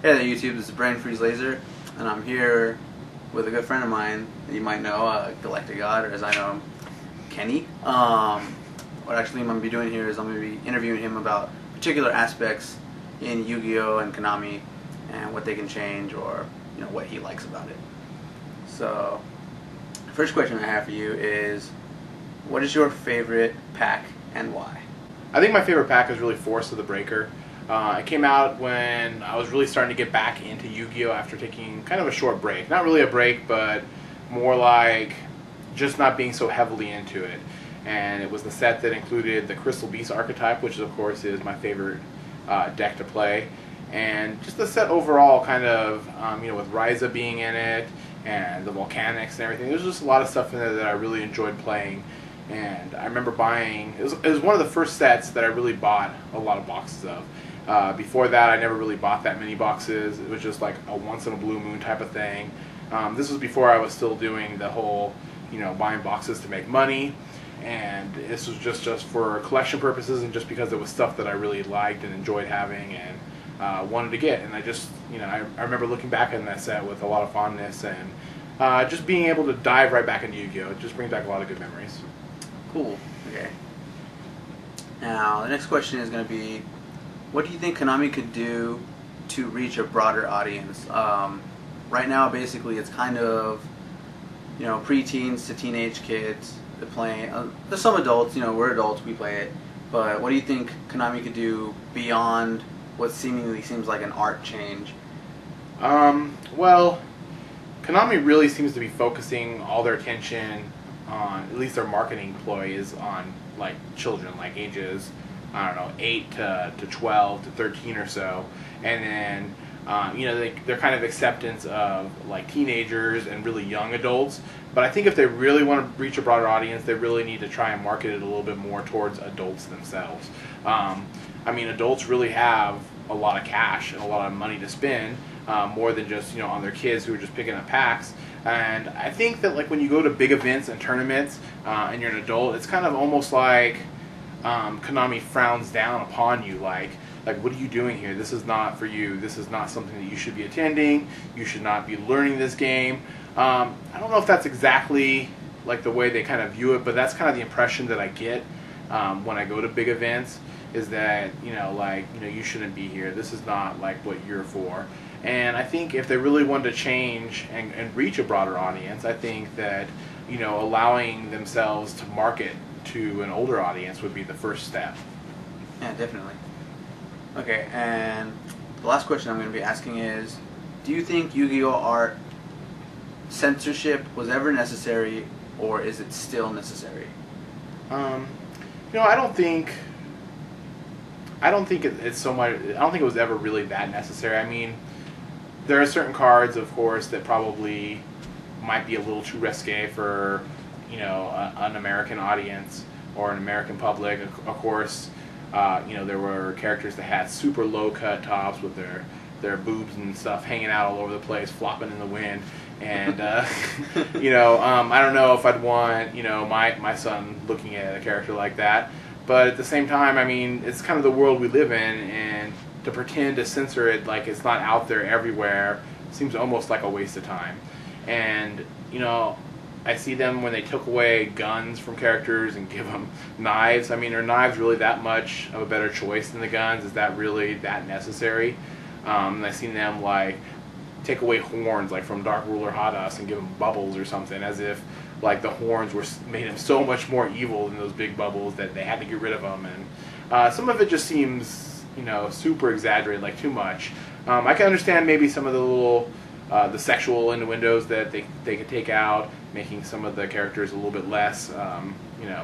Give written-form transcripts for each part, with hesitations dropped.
Hey there YouTube, this is Brain Freeze Laser, and I'm here with a good friend of mine that you might know, Galactic God, or as I know him, Kenny. What actually I'm going to be doing here is I'm going to be interviewing him about particular aspects in Yu-Gi-Oh! And Konami, and what they can change, or what he likes about it. So, the first question I have for you is, what is your favorite pack, and why? I think my favorite pack is really Force of the Breaker. It came out when I was really starting to get back into Yu-Gi-Oh! After taking kind of a short break. Not really a break, but more like just not being so heavily into it. And it was the set that included the Crystal Beast archetype, which of course is my favorite deck to play. And just the set overall, kind of, with Ryza being in it, and the Volcanics and everything. There's just a lot of stuff in there that I really enjoyed playing. And I remember buying, it was one of the first sets that I really bought a lot of boxes of. Before that, I never really bought that many boxes. It was just like a once in a blue moon type of thing. This was before I was still doing the whole, buying boxes to make money. And this was just for collection purposes and just because it was stuff that I really liked and enjoyed having and wanted to get. And I just, I remember looking back on that set with a lot of fondness and just being able to dive right back into Yu-Gi-Oh! It just brings back a lot of good memories. Cool. Okay. Now, the next question is going to be, what do you think Konami could do to reach a broader audience? Right now, basically, it's kind of, pre-teens to teenage kids that play. There's some adults, we're adults, we play it. But what do you think Konami could do beyond what seemingly seems like an art change? Well, Konami really seems to be focusing all their attention on, at least their marketing ploy is on, like, children, like ages, I don't know, 8 to 12 to 13 or so. And then, their kind of acceptance of, like, teenagers and really young adults. But I think if they really want to reach a broader audience, they really need to try and market it a little bit more towards adults themselves. Adults really have a lot of cash and a lot of money to spend, more than just, on their kids who are just picking up packs. And I think that, like, when you go to big events and tournaments, and you're an adult, it's kind of almost like Konami frowns down upon you, like what are you doing here? This is not for you. This is not something that you should be attending. You should not be learning this game. I don't know if that's exactly like the way they kind of view it, but that's kind of the impression that I get when I go to big events, is that you shouldn't be here. This is not like what you're for. And I think if they really wanted to change and reach a broader audience, I think that allowing themselves to market to an older audience would be the first step. Yeah, definitely. Okay, and the last question I'm going to be asking is, do you think Yu-Gi-Oh! Art censorship was ever necessary, or is it still necessary? I don't think it's so much. I don't think it was ever really that necessary. I mean, there are certain cards, of course, that probably might be a little too risque for an American audience or an American public. Of course, there were characters that had super low cut tops with their boobs and stuff hanging out all over the place, flopping in the wind. And I don't know if I'd want my son looking at a character like that. But at the same time, I mean, it's kind of the world we live in, and to pretend to censor it like it's not out there everywhere seems almost like a waste of time. And I see them when they took away guns from characters and give them knives. I mean, are knives really that much of a better choice than the guns? Is that really that necessary? And I've seen them like take away horns, like from Dark Ruler Hadas, and give them bubbles or something, as if like the horns made him so much more evil than those big bubbles that they had to get rid of them. And some of it just seems super exaggerated, like too much. I can understand maybe some of the little the sexual innuendos that they could take out, making some of the characters a little bit less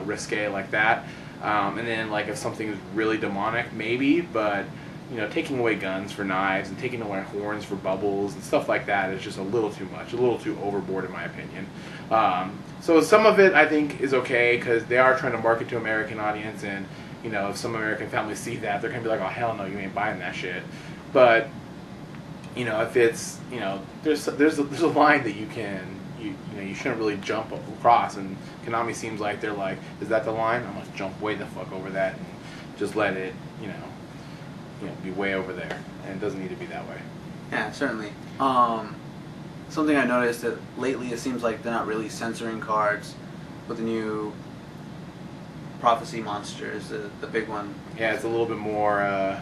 risque like that. And then like if something is really demonic, maybe, but taking away guns for knives and taking away horns for bubbles and stuff like that is just a little too much, a little too overboard in my opinion. So some of it I think is okay because they are trying to market to American audience, and if some American families see that, they're gonna be like, oh hell no, you ain't buying that shit. But if it's there's a line that you shouldn't really jump across, and Konami seems like they're like, is that the line? I must jump way the fuck over that and just let it be way over there, and it doesn't need to be that way. Yeah, certainly. Something I noticed that lately it seems like they're not really censoring cards with the new Prophecy monsters, the big one. Yeah, it's a little bit more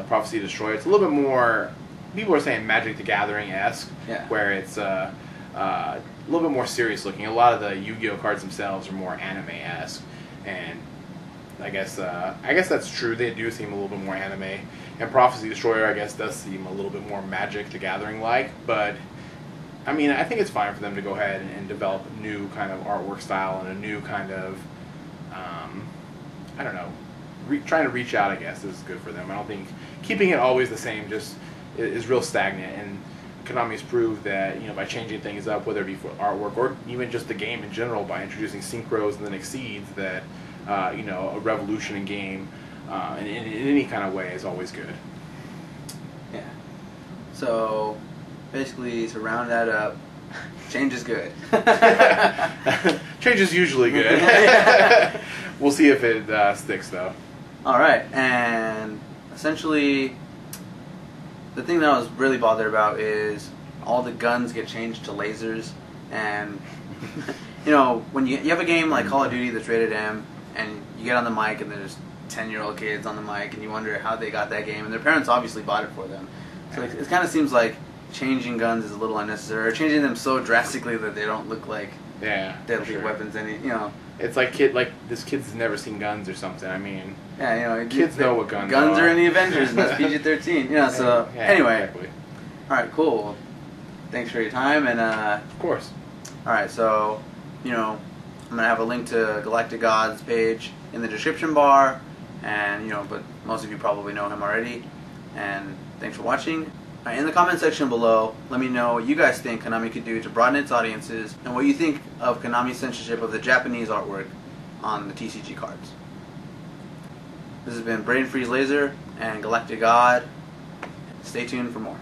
Prophecy Destroyer. It's a little bit more. People are saying Magic the Gathering-esque, Yeah. where it's a little bit more serious looking. A lot of the Yu-Gi-Oh cards themselves are more anime-esque, and I guess that's true. They do seem a little bit more anime, and Prophecy Destroyer, I guess, does seem a little bit more Magic the Gathering-like. But I mean, I think it's fine for them to go ahead and develop a new kind of artwork style and a new kind of I don't know, trying to reach out, I guess, is good for them. I don't think keeping it always the same just is real stagnant. And Konami's proved that, you know, by changing things up, whether it be for artwork or even just the game in general, by introducing synchros and then exceeds, that you know, a revolution in game in any kind of way is always good. Yeah. So basically, to round that up, change is good. Change is usually good. We'll see if it sticks, though. All right, and essentially, the thing that I was really bothered about is all the guns get changed to lasers, and you know, when you have a game like Call of Duty that's rated M, and you get on the mic and there's 10-year-old kids on the mic, and you wonder how they got that game, and their parents obviously bought it for them. So it kind of seems like changing guns is a little unnecessary, or changing them so drastically that they don't look like deadly weapons. Any, you know, it's like this kid's never seen guns or something. I mean, yeah, you know, kids know what guns are in the Avengers, and that's PG-13. You know, so yeah, anyway, exactly. All right, cool. Well, thanks for your time, and of course. All right, so you know, I'm gonna have a link to Galactic God's page in the description bar, and you know, but most of you probably know him already. And thanks for watching. In the comment section below, let me know what you guys think Konami could do to broaden its audiences, and what you think of Konami's censorship of the Japanese artwork on the TCG cards. This has been Brain Freeze Laser and Galactic God. Stay tuned for more.